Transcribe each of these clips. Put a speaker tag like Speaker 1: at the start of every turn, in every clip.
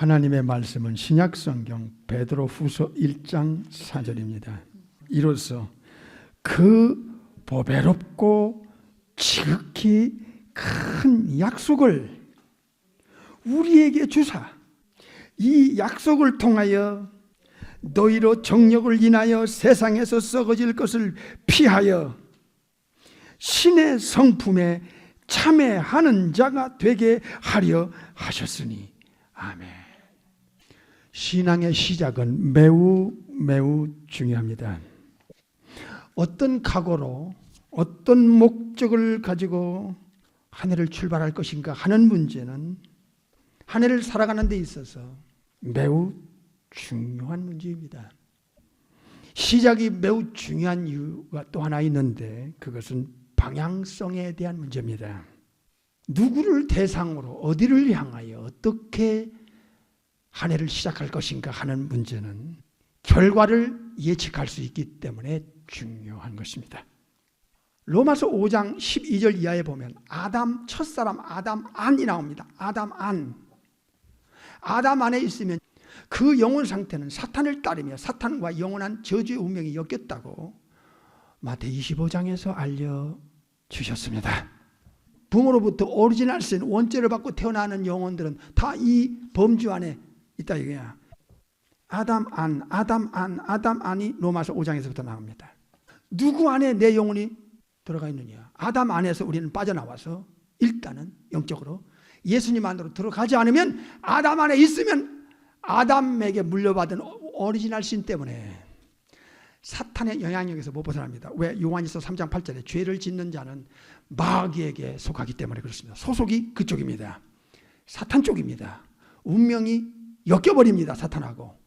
Speaker 1: 하나님의 말씀은 신약성경 베드로후서 1장 4절입니다. 이로써 그 보배롭고 지극히 큰 약속을 우리에게 주사 이 약속을 통하여 너희로 정욕을 인하여 세상에서 썩어질 것을 피하여 신의 성품에 참여하는 자가 되게 하려 하셨으니 아멘. 신앙의 시작은 매우 중요합니다. 어떤 각오로 어떤 목적을 가지고 한 해를 출발할 것인가 하는 문제는 한 해를 살아가는 데 있어서 매우 중요한 문제입니다. 시작이 매우 중요한 이유가 또 하나 있는데 그것은 방향성에 대한 문제입니다. 누구를 대상으로 어디를 향하여 어떻게 한 해를 시작할 것인가 하는 문제는 결과를 예측할 수 있기 때문에 중요한 것입니다. 로마서 5장 12절 이하에 보면 아담 첫사람 아담 안이 나옵니다. 아담 안에 있으면 그 영혼 상태는 사탄을 따르며 사탄과 영원한 저주의 운명이 엮였다고 마태복음 25장에서 알려주셨습니다. 부모로부터 오리지널 신 원죄를 받고 태어나는 영혼들은 다 이 범주 안에 있다 이거야. 아담 안이 로마서 5장에서부터 나옵니다. 누구 안에 내 영혼이 들어가 있느냐? 아담 안에서 우리는 빠져나와서 일단은 영적으로 예수님 안으로 들어가지 않으면 아담 안에 있으면 아담에게 물려받은 오리지널 신 때문에 사탄의 영향력에서 못 벗어납니다. 왜? 요한일서 3장 8절에 죄를 짓는 자는 마귀에게 속하기 때문에 그렇습니다. 소속이 그쪽입니다. 사탄 쪽입니다. 운명이 엮여버립니다. 사탄하고.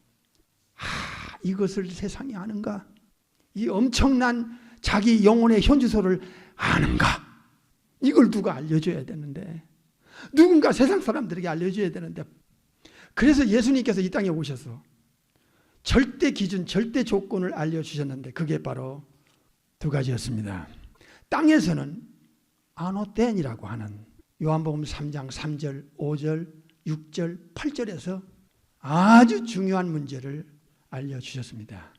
Speaker 1: 이것을 세상이 아는가? 이 엄청난 자기 영혼의 현주소를 아는가? 이걸 누가 알려줘야 되는데 누군가 세상 사람들에게 알려줘야 되는데 그래서 예수님께서 이 땅에 오셔서 절대 기준, 절대 조건을 알려주셨는데 그게 바로 두 가지였습니다. 땅에서는 아노덴이라고 하는 요한복음 3장 3절, 5절, 6절, 8절에서 아주 중요한 문제를 알려주셨습니다.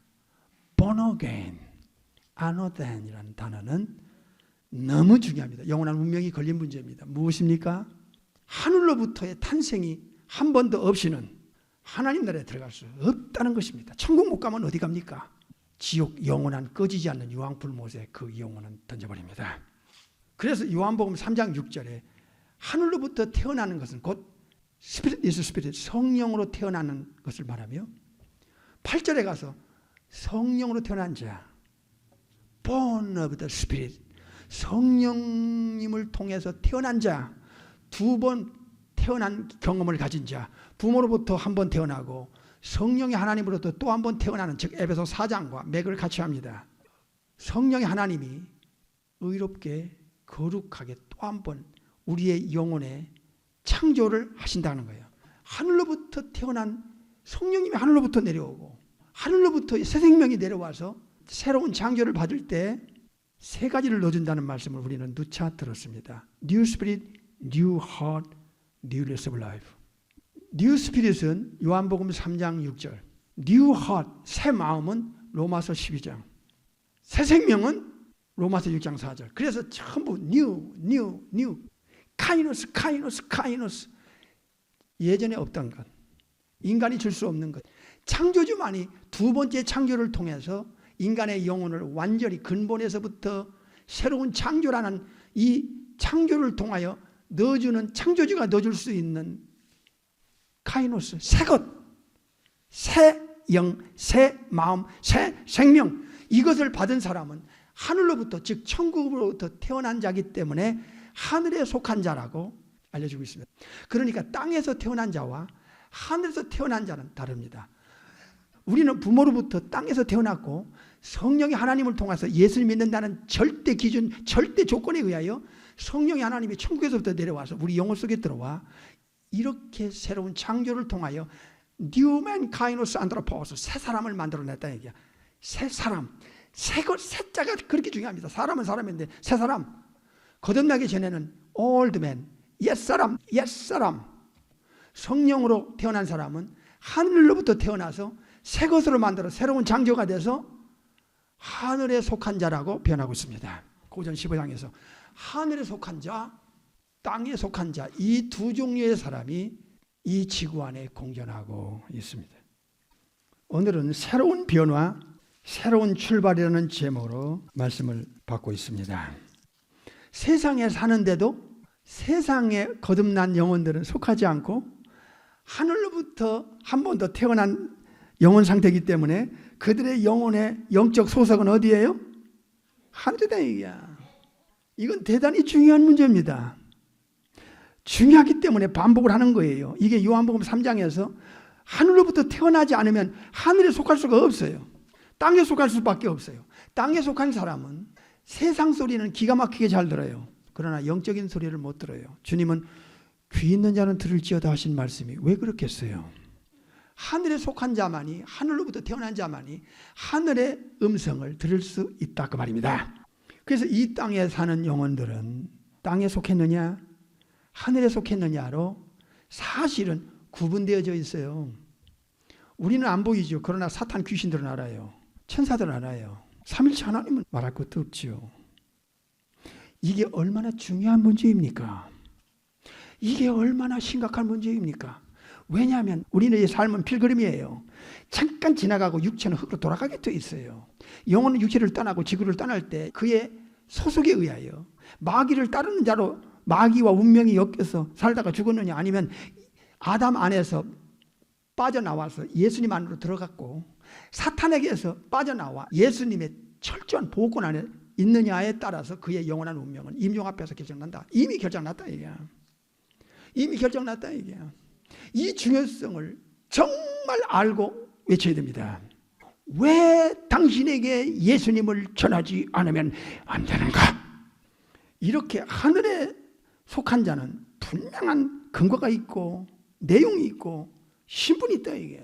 Speaker 1: Born again, 아노덴이라는 단어는 너무 중요합니다. 영원한 운명이 걸린 문제입니다. 무엇입니까? 하늘로부터의 탄생이 한 번도 없이는 하나님 나라에 들어갈 수 없다는 것입니다. 천국 못 가면 어디 갑니까? 지옥 영원한 꺼지지 않는 유황불못에 그 영혼은 던져버립니다. 그래서 요한복음 3장 6절에 하늘로부터 태어나는 것은 곧 스피릿 이스 스피릿 성령으로 태어나는 것을 말하며 8절에 가서 성령으로 태어난 자 born of the spirit 성령님을 통해서 태어난 자 두 번 태어난 경험을 가진 자 부모로부터 한 번 태어나고 성령의 하나님으로부터 또 한 번 태어나는 즉 에베소 4장과 맥을 같이 합니다. 성령의 하나님이 의롭게 거룩하게 또 한 번 우리의 영혼에 창조를 하신다는 거예요. 하늘로부터 태어난 성령님이 하늘로부터 내려오고 하늘로부터 새 생명이 내려와서 새로운 창조를 받을 때 세 가지를 넣어준다는 말씀을 우리는 누차 들었습니다. New Spirit, New Heart, Newness of Life. New Spirit은 요한복음 3장 6절 New Heart, 새 마음은 로마서 12장 새 생명은 로마서 6장 4절 그래서 전부 New 카이노스 예전에 없던 것 인간이 줄 수 없는 것 창조주만이 두 번째 창조를 통해서 인간의 영혼을 완전히 근본에서부터 새로운 창조라는 이 창조를 통하여 넣어주는 창조주가 넣어줄 수 있는 카이노스 새 것, 새 영, 새 마음, 새 생명 이것을 받은 사람은 하늘로부터 즉 천국으로부터 태어난 자이기 때문에 하늘에 속한 자라고 알려주고 있습니다. 그러니까 땅에서 태어난 자와 하늘에서 태어난 자는 다릅니다. 우리는 부모로부터 땅에서 태어났고 성령이 하나님을 통해서 예수를 믿는다는 절대 기준, 절대 조건에 의하여 성령이 하나님이 천국에서부터 내려와서 우리 영혼 속에 들어와 이렇게 새로운 창조를 통하여 뉴맨 카이노스 안드로포스 새 사람을 만들어냈다 얘기야. 새 사람, 새 것, 새자가 그렇게 중요합니다. 사람은 사람인데 새 사람 거듭나기 전에는 old man, 옛사람 성령으로 태어난 사람은 하늘로부터 태어나서 새 것으로 만들어 새로운 창조가 돼서 하늘에 속한 자라고 표현하고 있습니다. 고전 15장에서 하늘에 속한 자, 땅에 속한 자, 이 두 종류의 사람이 이 지구 안에 공존하고 있습니다. 오늘은 새로운 변화, 새로운 출발이라는 제목으로 말씀을 받고 있습니다. 세상에 사는데도 세상에 거듭난 영혼들은 속하지 않고 하늘로부터 한 번 더 태어난 영혼 상태이기 때문에 그들의 영혼의 영적 소속은 어디예요? 하늘이다 이거야. 이건 대단히 중요한 문제입니다. 중요하기 때문에 반복을 하는 거예요. 이게 요한복음 3장에서 하늘로부터 태어나지 않으면 하늘에 속할 수가 없어요. 땅에 속할 수밖에 없어요. 땅에 속한 사람은 세상 소리는 기가 막히게 잘 들어요. 그러나 영적인 소리를 못 들어요. 주님은 귀 있는 자는 들을지어다 하신 말씀이 왜 그렇겠어요? 하늘에 속한 자만이, 하늘로부터 태어난 자만이 하늘의 음성을 들을 수 있다 그 말입니다. 그래서 이 땅에 사는 영혼들은 땅에 속했느냐 하늘에 속했느냐로 사실은 구분되어져 있어요. 우리는 안 보이죠. 그러나 사탄 귀신들은 알아요. 천사들은 알아요. 삼일체 하나님은 말할 것도 없지요. 이게 얼마나 중요한 문제입니까? 이게 얼마나 심각한 문제입니까? 왜냐하면 우리의 삶은 필그림이에요. 잠깐 지나가고 육체는 흙으로 돌아가게 돼 있어요. 영혼은 육체를 떠나고 지구를 떠날 때 그의 소속에 의하여 마귀를 따르는 자로 마귀와 운명이 엮여서 살다가 죽었느냐 아니면 아담 안에서 빠져나와서 예수님 안으로 들어갔고 사탄에게서 빠져나와 예수님의 철저한 보호권 안에 있느냐에 따라서 그의 영원한 운명은 임종 앞에서 결정난다. 이미 결정났다 이게. 이미 결정났다 이게. 이 중요성을 정말 알고 외쳐야 됩니다. 왜 당신에게 예수님을 전하지 않으면 안 되는가? 이렇게 하늘에 속한 자는 분명한 근거가 있고 내용이 있고 신분이 있다 이게.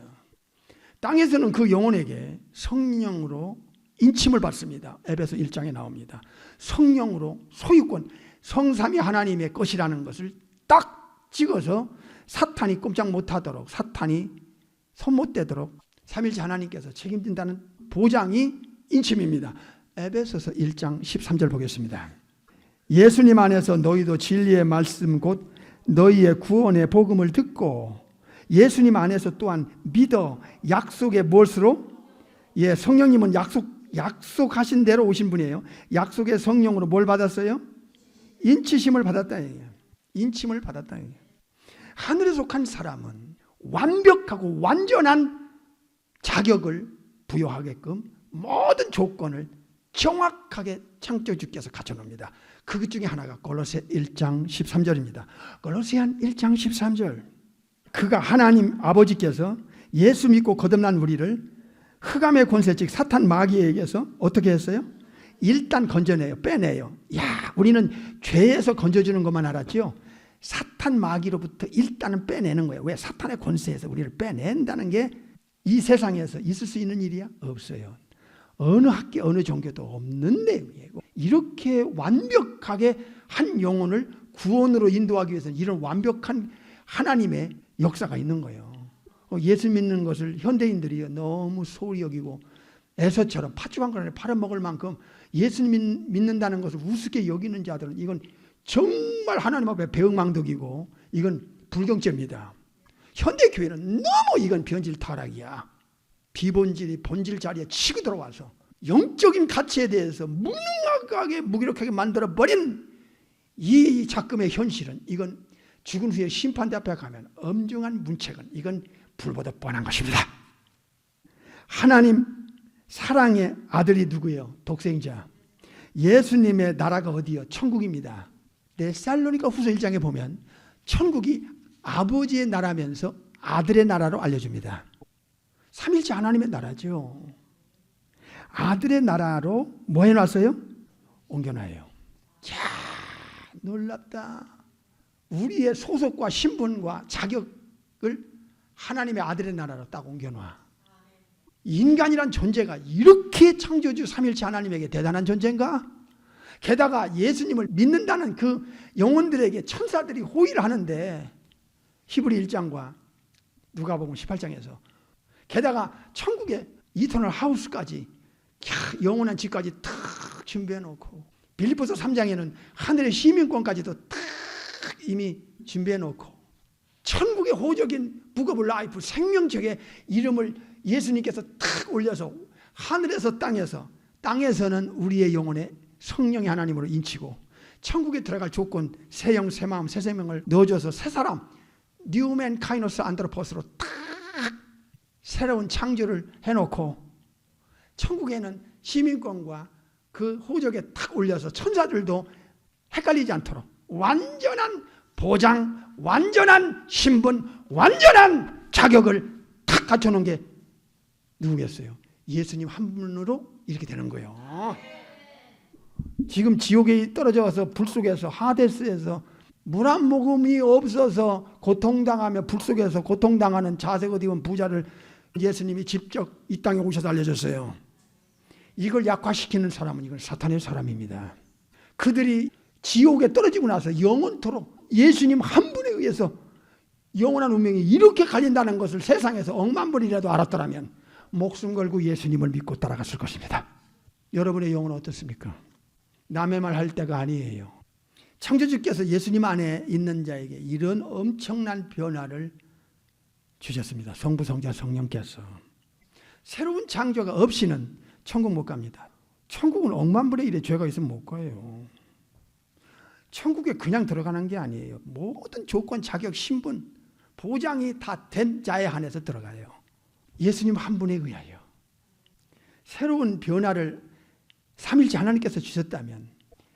Speaker 1: 땅에서는 그 영혼에게 성령으로 인침을 받습니다. 에베소 1장에 나옵니다. 성령으로 소유권, 성삼위 하나님의 것이라는 것을 딱 찍어서 사탄이 꼼짝 못하도록, 사탄이 손 못 대도록 삼일째 하나님께서 책임진다는 보장이 인침입니다. 에베소서 1장 13절 보겠습니다. 예수님 안에서 너희도 진리의 말씀 곧 너희의 구원의 복음을 듣고 예수님 안에서 또한 믿어 약속의 무엇으로? 예, 성령님은 약속하신 대로 오신 분이에요. 약속의 성령으로 뭘 받았어요? 인치심을 받았다. 인침을 받았다. 하늘에 속한 사람은 완벽하고 완전한 자격을 부여하게끔 모든 조건을 정확하게 창조주께서 갖춰놓습니다. 그 중에 하나가 골로새 1장 13절입니다. 골로새한 1장 13절. 그가 하나님 아버지께서 예수 믿고 거듭난 우리를 흑암의 권세 즉 사탄 마귀에게서 어떻게 했어요? 일단 건져내요. 빼내요. 야, 우리는 죄에서 건져주는 것만 알았죠. 사탄 마귀로부터 일단은 빼내는 거예요. 왜? 사탄의 권세에서 우리를 빼낸다는 게 이 세상에서 있을 수 있는 일이야? 없어요. 어느 학교 어느 종교도 없는 내용이에요. 이렇게 완벽하게 한 영혼을 구원으로 인도하기 위해서는 이런 완벽한 하나님의 역사가 있는 거예요. 예수 믿는 것을 현대인들이 너무 소홀히 여기고 에서처럼 팥죽 한 팔아먹을 만큼 예수 믿는다는 것을 우습게 여기는 자들은 이건 정말 하나님 앞에 배은망덕이고 이건 불경죄입니다. 현대교회는 너무 이건 변질 타락이야. 비본질이 본질 자리에 치고 들어와서 영적인 가치에 대해서 무능하게 무기력하게 만들어버린 이 작금의 현실은 이건 죽은 후에 심판대 앞에 가면 엄중한 문책은 이건 불보다 뻔한 것입니다. 하나님 사랑의 아들이 누구예요? 독생자. 예수님의 나라가 어디요? 천국입니다. 데살로니가 후서 1장에 보면 천국이 아버지의 나라면서 아들의 나라로 알려줍니다. 삼일째 하나님의 나라죠. 아들의 나라로 뭐 해놨어요? 옮겨놔요. 자, 놀랍다. 우리의 소속과 신분과 자격을 하나님의 아들의 나라로 딱 옮겨놔. 인간이란 존재가 이렇게 창조주 삼일체 하나님에게 대단한 존재인가? 게다가 예수님을 믿는다는 그 영혼들에게 천사들이 호의를 하는데 히브리 1장과 누가복음 18장에서 게다가 천국에 이터널 하우스까지 영원한 집까지 탁 준비해 놓고 빌립보서 3장에는 하늘의 시민권까지도 탁 이미 준비해 놓고 천국의 호적인 북 오브 라이프 생명책의 이름을 예수님께서 탁 올려서 하늘에서 땅에서는 우리의 영혼에 성령의 하나님으로 인치고 천국에 들어갈 조건 새 영, 새 마음, 새 생명을 넣어줘서 새 사람 뉴맨 카이노스 안드로포스로 탁 새로운 창조를 해놓고 천국에는 시민권과 그 호적에 탁 올려서 천사들도 헷갈리지 않도록 완전한 보장, 완전한 신분, 완전한 자격을 탁 갖춰놓은 게 누구겠어요? 예수님 한 분으로 이렇게 되는 거예요. 지금 지옥에 떨어져서 불 속에서 하데스에서 물 한 모금이 없어서 고통당하며 불 속에서 고통당하는 자색 입은 부자를 예수님이 직접 이 땅에 오셔서 알려줬어요. 이걸 약화시키는 사람은 이건 사탄의 사람입니다. 그들이 지옥에 떨어지고 나서 영원토록 예수님 한 분에 의해서 영원한 운명이 이렇게 갈린다는 것을 세상에서 억만 번이라도 알았더라면 목숨 걸고 예수님을 믿고 따라갔을 것입니다. 여러분의 영혼은 어떻습니까? 남의 말 할 때가 아니에요. 창조주께서 예수님 안에 있는 자에게 이런 엄청난 변화를 주셨습니다. 성부, 성자, 성령께서. 새로운 창조가 없이는 천국 못 갑니다. 천국은 억만 분의 1의 죄가 있으면 못 가요. 천국에 그냥 들어가는 게 아니에요. 모든 조건, 자격, 신분, 보장이 다 된 자에 한해서 들어가요. 예수님 한 분에 의하여. 새로운 변화를 삼일째 하나님께서 주셨다면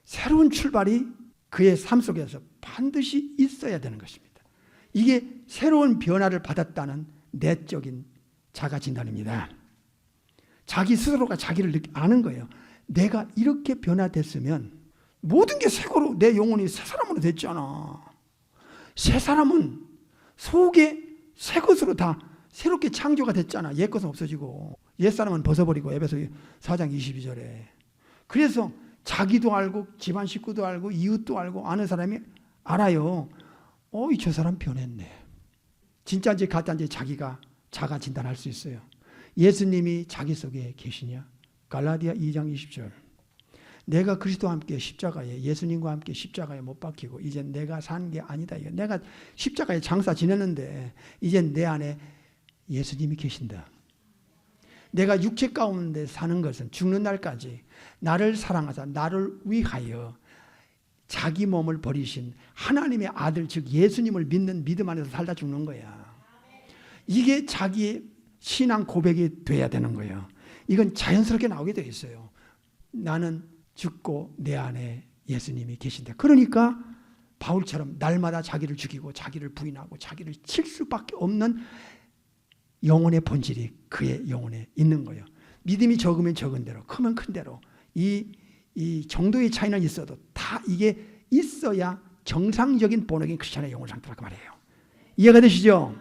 Speaker 1: 새로운 출발이 그의 삶 속에서 반드시 있어야 되는 것입니다. 이게 새로운 변화를 받았다는 내적인 자가 진단입니다. 자기 스스로가 자기를 아는 거예요. 내가 이렇게 변화됐으면 모든 게 새거로 내 영혼이 새 사람으로 됐잖아. 새 사람은 속에 새 것으로 다 새롭게 창조가 됐잖아. 옛 것은 없어지고 옛 사람은 벗어버리고 에베소 4장 22절에. 그래서 자기도 알고 집안 식구도 알고 이웃도 알고 아는 사람이 알아요. 저 사람 변했네. 진짜인지 가짜인지 자기가 자가 진단할 수 있어요. 예수님이 자기 속에 계시냐? 갈라디아 2장 20절. 내가 그리스도와 함께 십자가에 예수님과 함께 십자가에 못 박히고 이제 내가 산 게 아니다. 내가 십자가에 장사 지냈는데 이제 내 안에 예수님이 계신다. 내가 육체 가운데 사는 것은 죽는 날까지 나를 사랑하사 나를 위하여 자기 몸을 버리신 하나님의 아들 즉 예수님을 믿는 믿음 안에서 살다 죽는 거야. 이게 자기의 신앙 고백이 돼야 되는 거예요. 이건 자연스럽게 나오게 돼 있어요. 나는 죽고 내 안에 예수님이 계신다. 그러니까 바울처럼 날마다 자기를 죽이고 자기를 부인하고 자기를 칠 수밖에 없는 영혼의 본질이 그의 영혼에 있는 거예요. 믿음이 적으면 적은 대로 크면 큰 대로 이 정도의 차이는 있어도 다 이게 있어야 정상적인 본어긴 크리스천의 영혼 상태라고 말해요. 이해가 되시죠?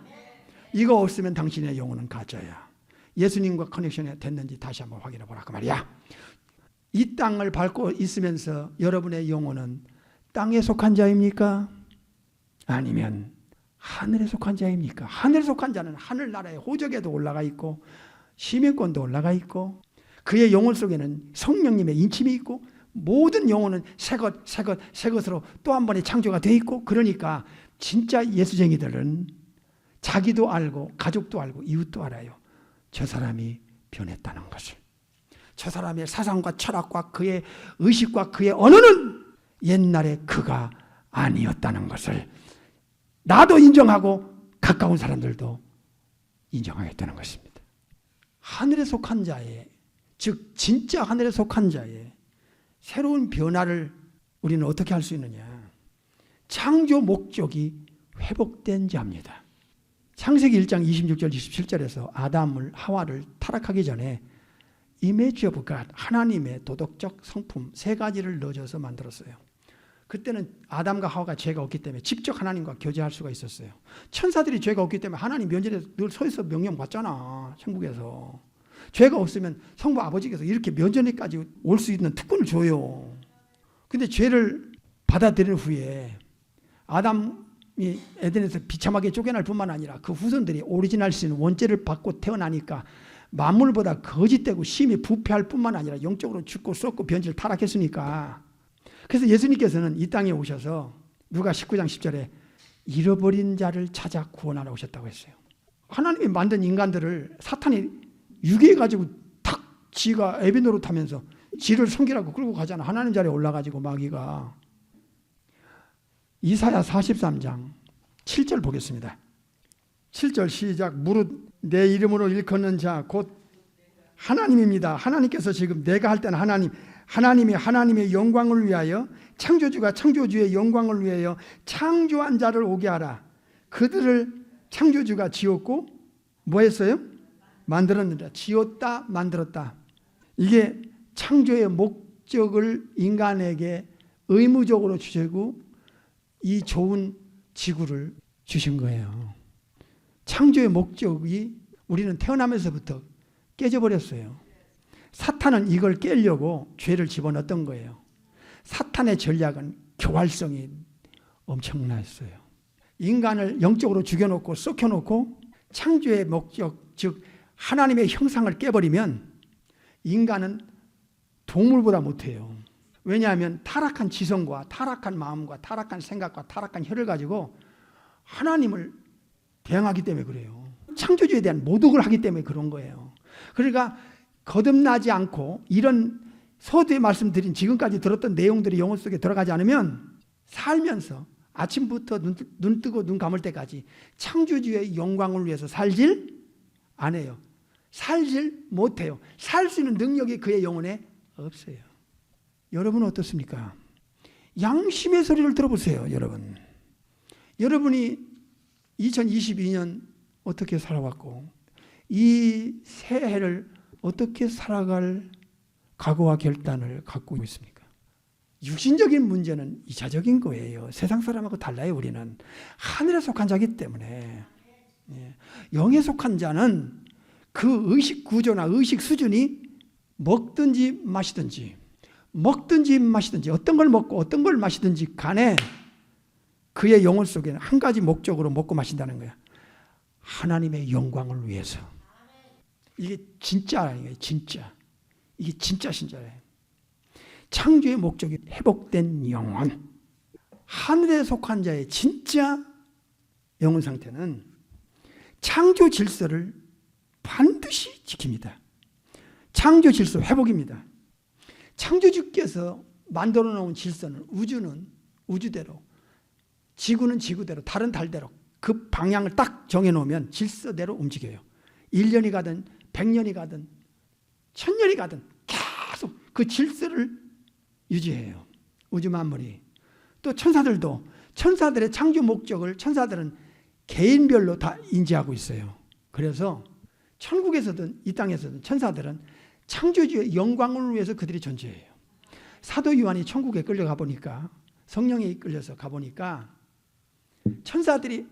Speaker 1: 이거 없으면 당신의 영혼은 가짜야. 예수님과 커넥션이 됐는지 다시 한번 확인해 보라고 말이야. 이 땅을 밟고 있으면서 여러분의 영혼은 땅에 속한 자입니까? 아니면 하늘에 속한 자입니까? 하늘에 속한 자는 하늘나라의 호적에도 올라가 있고 시민권도 올라가 있고 그의 영혼 속에는 성령님의 인침이 있고 모든 영혼은 새 것으로 또 한 번의 창조가 돼 있고 그러니까 진짜 예수쟁이들은 자기도 알고 가족도 알고 이웃도 알아요. 저 사람이 변했다는 것을. 저 사람의 사상과 철학과 그의 의식과 그의 언어는 옛날에 그가 아니었다는 것을 나도 인정하고 가까운 사람들도 인정하겠다는 것입니다. 하늘에 속한 자의 즉 진짜 하늘에 속한 자의 새로운 변화를 우리는 어떻게 할 수 있느냐. 창조 목적이 회복된 자입니다. 창세기 1장 26절 27절에서 아담을 하와를 타락하기 전에 이미지 오브 갓 하나님의 도덕적 성품 세 가지를 넣어줘서 만들었어요. 그때는 아담과 하와가 죄가 없기 때문에 직접 하나님과 교제할 수가 있었어요. 천사들이 죄가 없기 때문에 하나님 면전에 늘 서서 명령 받잖아. 천국에서. 죄가 없으면 성부 아버지께서 이렇게 면전에까지 올 수 있는 특권을 줘요. 근데 죄를 받아들인 후에 아담이 에덴에서 비참하게 쫓겨날 뿐만 아니라 그 후손들이 오리지널 신 원죄를 받고 태어나니까 만물보다 거짓되고 심히 부패할 뿐만 아니라 영적으로 죽고 썩고 변질 타락했으니까. 그래서 예수님께서는 이 땅에 오셔서 누가 19장 10절에 잃어버린 자를 찾아 구원하러 오셨다고 했어요. 하나님이 만든 인간들을 사탄이 유괴해가지고 탁 지가 애비 노릇하면서 지를 섬기라고 끌고 가잖아. 하나님 자리에 올라가지고 마귀가. 이사야 43장 7절 보겠습니다. 7절 시작. 무릇 내 이름으로 일컫는 자 곧 하나님입니다. 하나님께서 지금 내가 할 때는 하나님이 하나님의 영광을 위하여 창조주가 창조주의 영광을 위하여 창조한 자를 오게 하라. 그들을 창조주가 지었고 뭐 했어요? 만들었느니라. 지었다 만들었다. 이게 창조의 목적을 인간에게 의무적으로 주시고 이 좋은 지구를 주신 거예요. 창조의 목적이 우리는 태어나면서부터 깨져버렸어요. 사탄은 이걸 깨려고 죄를 집어넣었던 거예요. 사탄의 전략은 교활성이 엄청났어요. 인간을 영적으로 죽여놓고 썩혀놓고 창조의 목적, 즉 하나님의 형상을 깨버리면 인간은 동물보다 못해요. 왜냐하면 타락한 지성과 타락한 마음과 타락한 생각과 타락한 혀를 가지고 하나님을 대항하기 때문에 그래요. 창조주에 대한 모독을 하기 때문에 그런 거예요. 그러니까 거듭나지 않고 이런 서두에 말씀드린 지금까지 들었던 내용들이 영혼 속에 들어가지 않으면 살면서 아침부터 눈 뜨고 눈 감을 때까지 창조주의 영광을 위해서 살질 않아요. 살질 못해요. 살 수 있는 능력이 그의 영혼에 없어요. 여러분은 어떻습니까? 양심의 소리를 들어보세요. 여러분이 2022년 어떻게 살아왔고 이 새해를 어떻게 살아갈 각오와 결단을 갖고 있습니까? 육신적인 문제는 이차적인 거예요. 세상 사람하고 달라요. 우리는 하늘에 속한 자이기 때문에. 영에 속한 자는 그 의식 구조나 의식 수준이 먹든지 마시든지 어떤 걸 먹고 어떤 걸 마시든지 간에 그의 영혼 속에는 한 가지 목적으로 먹고 마신다는 거야. 하나님의 영광을 위해서. 이게 진짜예요. 진짜. 이게 진짜 신자예요. 창조의 목적이 회복된 영혼. 하늘에 속한 자의 진짜 영혼 상태는 창조 질서를 반드시 지킵니다. 창조 질서 회복입니다. 창조주께서 만들어 놓은 질서는 우주는 우주대로, 지구는 지구대로, 달은 달대로 그 방향을 딱 정해놓으면 질서대로 움직여요. 1년이 가든 100년이 가든 1000년이 가든 계속 그 질서를 유지해요. 우주 만물이. 또 천사들도 천사들의 창조 목적을 천사들은 개인별로 다 인지하고 있어요. 그래서 천국에서든 이 땅에서든 천사들은 창조주의 영광을 위해서 그들이 존재해요. 사도 요한이 천국에 끌려가 보니까 성령에 이끌려서 가보니까 천사들이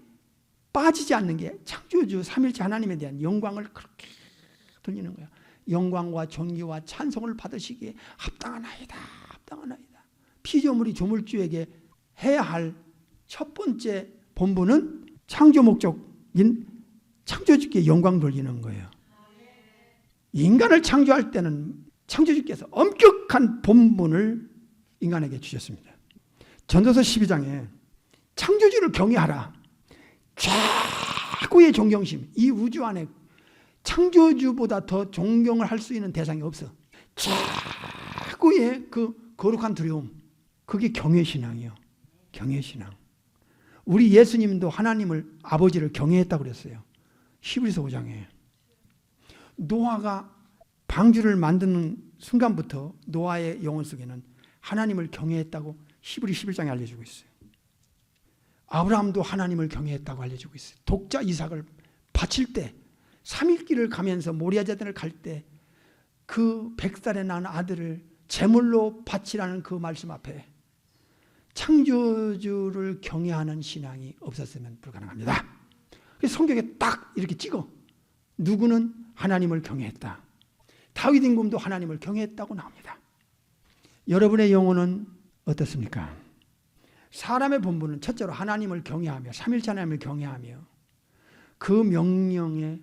Speaker 1: 빠지지 않는 게 창조주 삼일체 하나님에 대한 영광을 그렇게 돌리는 거야. 영광과 존귀와 찬송을 받으시기에 합당하나이다. 합당하나이다. 피조물이 조물주에게 해야 할 첫 번째 본분은 창조 목적인 창조주께 영광 돌리는 거예요. 인간을 창조할 때는 창조주께서 엄격한 본분을 인간에게 주셨습니다. 전도서 12장에 창조주를 경외하라. 최고의 존경심. 이 우주 안에 창조주보다 더 존경을 할 수 있는 대상이 없어. 최고의 그 거룩한 두려움. 그게 경외신앙이에요. 경외신앙. 우리 예수님도 하나님을 아버지를 경외했다고 그랬어요. 히브리서 5장에. 노아가 방주를 만드는 순간부터 노아의 영혼 속에는 하나님을 경외했다고 히브리 11장에 알려주고 있어요. 아브라함도 하나님을 경외했다고 알려주고 있어요. 독자 이삭을 바칠 때 3일길을 가면서 모리아자단을 갈 때 그 100살에 낳은 아들을 제물로 바치라는 그 말씀 앞에 창조주를 경외하는 신앙이 없었으면 불가능합니다. 그래서 성경에 딱 이렇게 찍어. 누구는 하나님을 경외했다. 다윗 임금도 하나님을 경외했다고 나옵니다. 여러분의 영혼은 어떻습니까? 사람의 본분은 첫째로 하나님을 경외하며 삼일체 하나님을 경외하며 그 명령에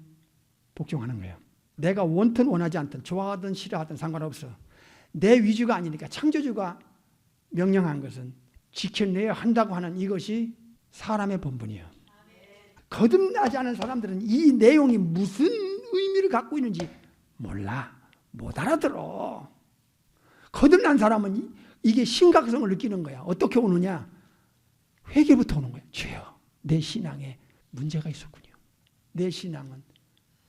Speaker 1: 복종하는 거예요. 내가 원든 원하지 않든 좋아하든 싫어하든 상관없어. 내 위주가 아니니까 창조주가 명령한 것은 지켜내야 한다고 하는 이것이 사람의 본분이에요. 거듭나지 않은 사람들은 이 내용이 무슨 의미를 갖고 있는지 몰라. 못 알아들어. 거듭난 사람은 이게 심각성을 느끼는 거야. 어떻게 오느냐? 회개부터 오는 거야. 주여, 내 신앙에 문제가 있었군요. 내 신앙은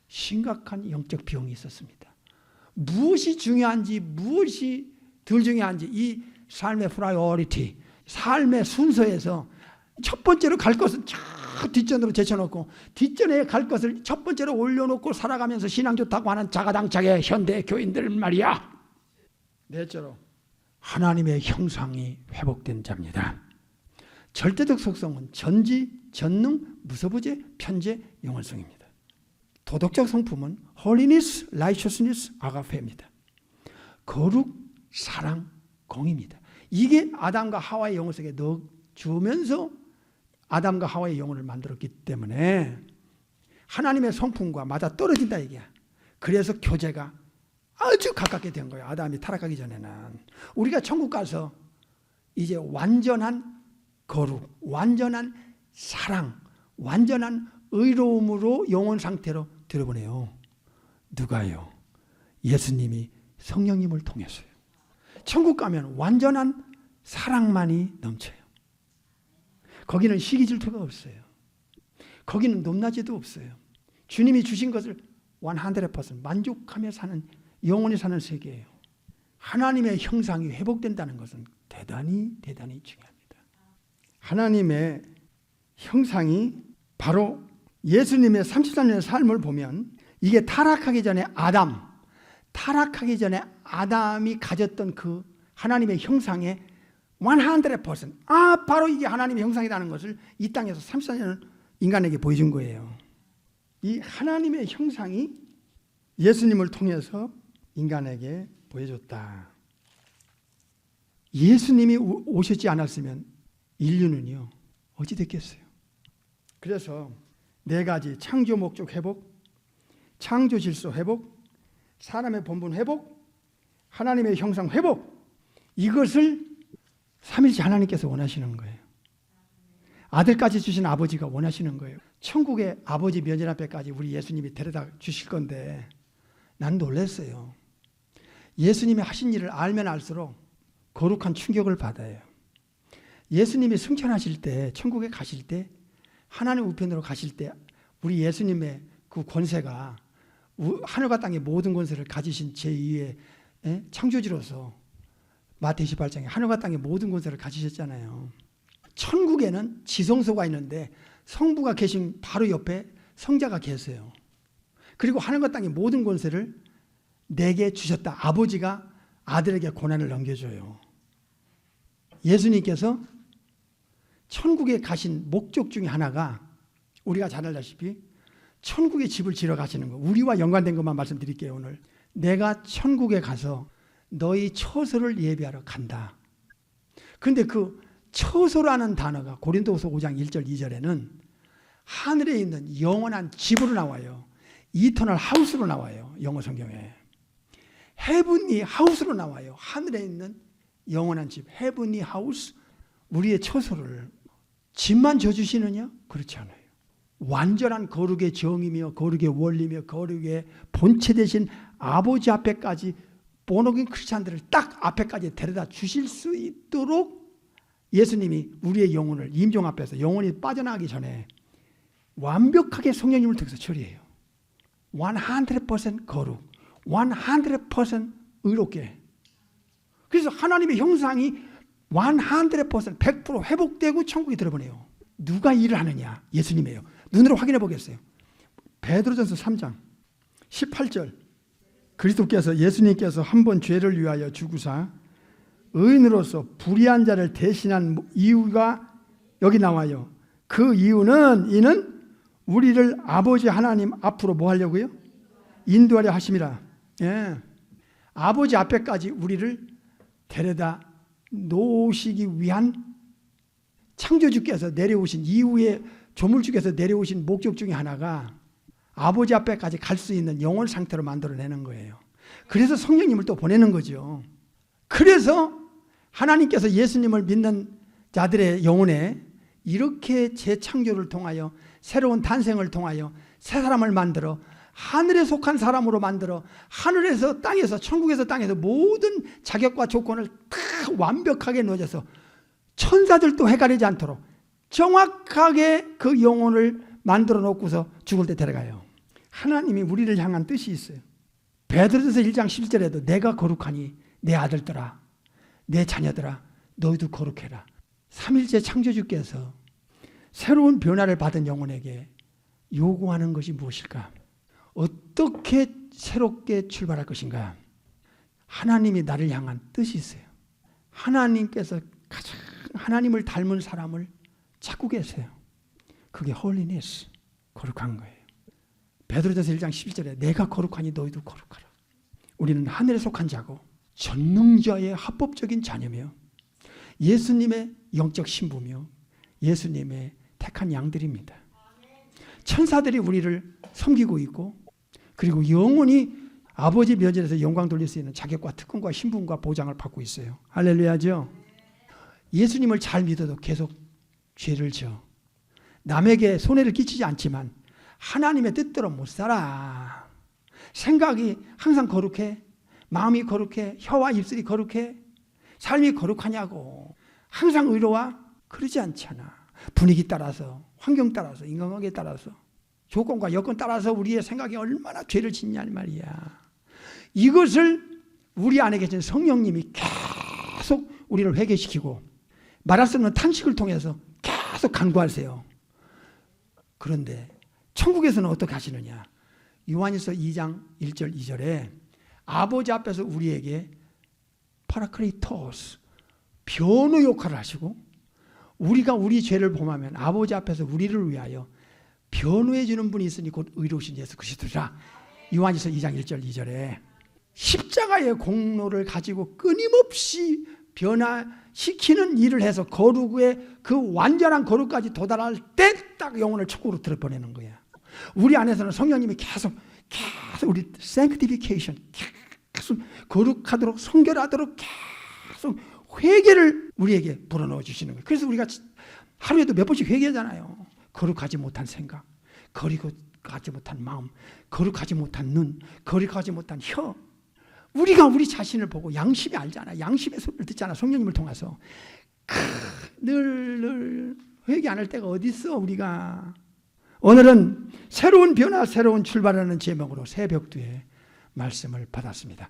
Speaker 1: 심각한 영적 비용이 있었습니다. 무엇이 중요한지 무엇이 덜 중요한지 이 삶의 프라이어리티, 삶의 순서에서 첫 번째로 갈 것은 저 뒷전으로 제쳐놓고 뒷전에 갈 것을 첫 번째로 올려놓고 살아가면서 신앙 좋다고 하는 자가당착의 현대 교인들 말이야. 넷째로 하나님의 형상이 회복된 자입니다. 절대적 속성은 전지, 전능, 무서부재, 편재, 영원성입니다. 도덕적 성품은 holiness, righteousness, 아가페입니다. 거룩, 사랑, 공입니다. 이게 아담과 하와의 영혼 속에 넣어주면서 아담과 하와의 영혼을 만들었기 때문에 하나님의 성품과 맞아 떨어진다 얘기야. 그래서 교제가 아주 가깝게 된 거예요. 아담이 타락하기 전에는. 우리가 천국 가서 이제 완전한 거룩, 완전한 사랑, 완전한 의로움으로 영혼 상태로 들어보내요. 누가요? 예수님이 성령님을 통해서요. 천국 가면 완전한 사랑만이 넘쳐요. 거기는 시기 질투가 없어요. 거기는 높낮이도 없어요. 주님이 주신 것을 100% 만족하며 사는, 영원히 사는 세계예요. 하나님의 형상이 회복된다는 것은 대단히 중요합니다. 하나님의 형상이 바로 예수님의 33년의 삶을 보면 이게 타락하기 전에 아담이 가졌던 그 하나님의 형상의 100%, 바로 이게 하나님의 형상이라는 것을 이 땅에서 34년을 인간에게 보여준 거예요. 이 하나님의 형상이 예수님을 통해서 인간에게 보여줬다. 예수님이 오셨지 않았으면 인류는요 어찌 됐겠어요? 그래서 네 가지, 창조 목적 회복, 창조 질서 회복, 사람의 본분 회복, 하나님의 형상 회복, 이것을 삼일째 하나님께서 원하시는 거예요. 아들까지 주신 아버지가 원하시는 거예요. 천국의 아버지 면전 앞에까지 우리 예수님이 데려다 주실 건데 난 놀랐어요. 예수님이 하신 일을 알면 알수록 거룩한 충격을 받아요. 예수님이 승천하실 때, 천국에 가실 때, 하나님 우편으로 가실 때 우리 예수님의 그 권세가 하늘과 땅의 모든 권세를 가지신 제2의 창조주로서 마태복음 18장에 하늘과 땅의 모든 권세를 가지셨잖아요. 천국에는 지성소가 있는데 성부가 계신 바로 옆에 성자가 계세요. 그리고 하늘과 땅의 모든 권세를 내게 주셨다. 아버지가 아들에게 고난을 넘겨줘요. 예수님께서 천국에 가신 목적 중에 하나가 우리가 잘 알다시피 천국에 집을 지러 가시는 거. 우리와 연관된 것만 말씀드릴게요. 오늘 내가 천국에 가서 너희 처소를 예비하러 간다. 그런데 그 처소라는 단어가 고린도후서 5장 1절 2절에는 하늘에 있는 영원한 집으로 나와요. 이터널 하우스로 나와요. 영어 성경에. 헤븐리 하우스로 나와요. 하늘에 있는 영원한 집, 헤븐리 하우스. 우리의 처소를 집만 져주시느냐? 그렇지 않아요. 완전한 거룩의 정이며 거룩의 원리며 거룩의 본체 되신 아버지 앞에까지 본어긴 크리스찬들을 딱 앞에까지 데려다 주실 수 있도록 예수님이 우리의 영혼을 임종 앞에서 영혼이 빠져나가기 전에 완벽하게 성령님을 통해서 처리해요. 100% 거룩, 100% 의롭게. 그래서 하나님의 형상이 100% 회복되고 천국에 들어보내요. 누가 일을 하느냐? 예수님이에요. 눈으로 확인해 보겠어요. 베드로전서 3장 18절. 그리스도께서 예수님께서 한 번 죄를 위하여 죽으사 의인으로서 불의한 자를 대신한 이유가 여기 나와요. 그 이유는 이는 우리를 아버지 하나님 앞으로 뭐 하려고요? 인도하려 하심이라. 예. 아버지 앞에까지 우리를 데려다 놓으시기 위한 창조주께서 내려오신 이후에 조물주께서 내려오신 목적 중에 하나가 아버지 앞에까지 갈 수 있는 영혼 상태로 만들어내는 거예요. 그래서 성령님을 또 보내는 거죠. 그래서 하나님께서 예수님을 믿는 자들의 영혼에 이렇게 재창조를 통하여 새로운 탄생을 통하여 새 사람을 만들어 하늘에 속한 사람으로 만들어 하늘에서 땅에서 천국에서 땅에서 모든 자격과 조건을 다 완벽하게 넣어줘서 천사들도 헷갈리지 않도록 정확하게 그 영혼을 만들어 놓고서 죽을 때 데려가요. 하나님이 우리를 향한 뜻이 있어요. 베드로전서 1장 11절에도 내가 거룩하니 내 아들들아 내 자녀들아 너희도 거룩해라. 삼일째 창조주께서 새로운 변화를 받은 영혼에게 요구하는 것이 무엇일까? 어떻게 새롭게 출발할 것인가? 하나님이 나를 향한 뜻이 있어요. 하나님께서 가장 하나님을 닮은 사람을 찾고 계세요. 그게 홀리네스, 거룩한 거예요. 베드로전서 1장 11절에 내가 거룩하니 너희도 거룩하라. 우리는 하늘에 속한 자고 전능자의 합법적인 자녀며 예수님의 영적 신부며 예수님의 택한 양들입니다. 천사들이 우리를 섬기고 있고 그리고 영원히 아버지 면전에서 영광 돌릴 수 있는 자격과 특권과 신분과 보장을 받고 있어요. 할렐루야죠. 예수님을 잘 믿어도 계속 죄를 져. 남에게 손해를 끼치지 않지만 하나님의 뜻대로 못 살아. 생각이 항상 거룩해? 마음이 거룩해? 혀와 입술이 거룩해? 삶이 거룩하냐고. 항상 의로와? 그러지 않잖아. 분위기 따라서, 환경 따라서, 인간관계에 따라서, 조건과 여건 따라서 우리의 생각이 얼마나 죄를 짓냐는 말이야. 이것을 우리 안에 계신 성령님이 계속 우리를 회개시키고 말할 수 없는 탄식을 통해서 계속 간구하세요. 그런데 천국에서는 어떻게 하시느냐? 요한일서 2장 1절 2절에 아버지 앞에서 우리에게 파라크리토스 변호 역할을 하시고 우리가 우리 죄를 범하면 아버지 앞에서 우리를 위하여 변호해 주는 분이 있으니 곧 의로우신 예수 그리스도라. 요한일서 2장 1절 2절에 십자가의 공로를 가지고 끊임없이 변화시키는 일을 해서 거룩의 그 완전한 거룩까지 도달할 때 딱 영혼을 천국으로 들어보내는 거야. 우리 안에서는 성령님이 계속 우리 sanctification 계속 거룩하도록 성결하도록 계속 회개를 우리에게 불어넣어 주시는 거예요. 그래서 우리가 하루에도 몇 번씩 회개하잖아요. 거룩하지 못한 생각, 거룩하지 못한 마음, 거룩하지 못한 눈, 거룩하지 못한 혀. 우리가 우리 자신을 보고 양심이 알잖아. 양심의 소리를 듣잖아. 성령님을 통해서. 늘 회개 안 할 때가 어디 있어 우리가. 오늘은 새로운 변화, 새로운 출발하는 제목으로 새벽두에 말씀을 받았습니다.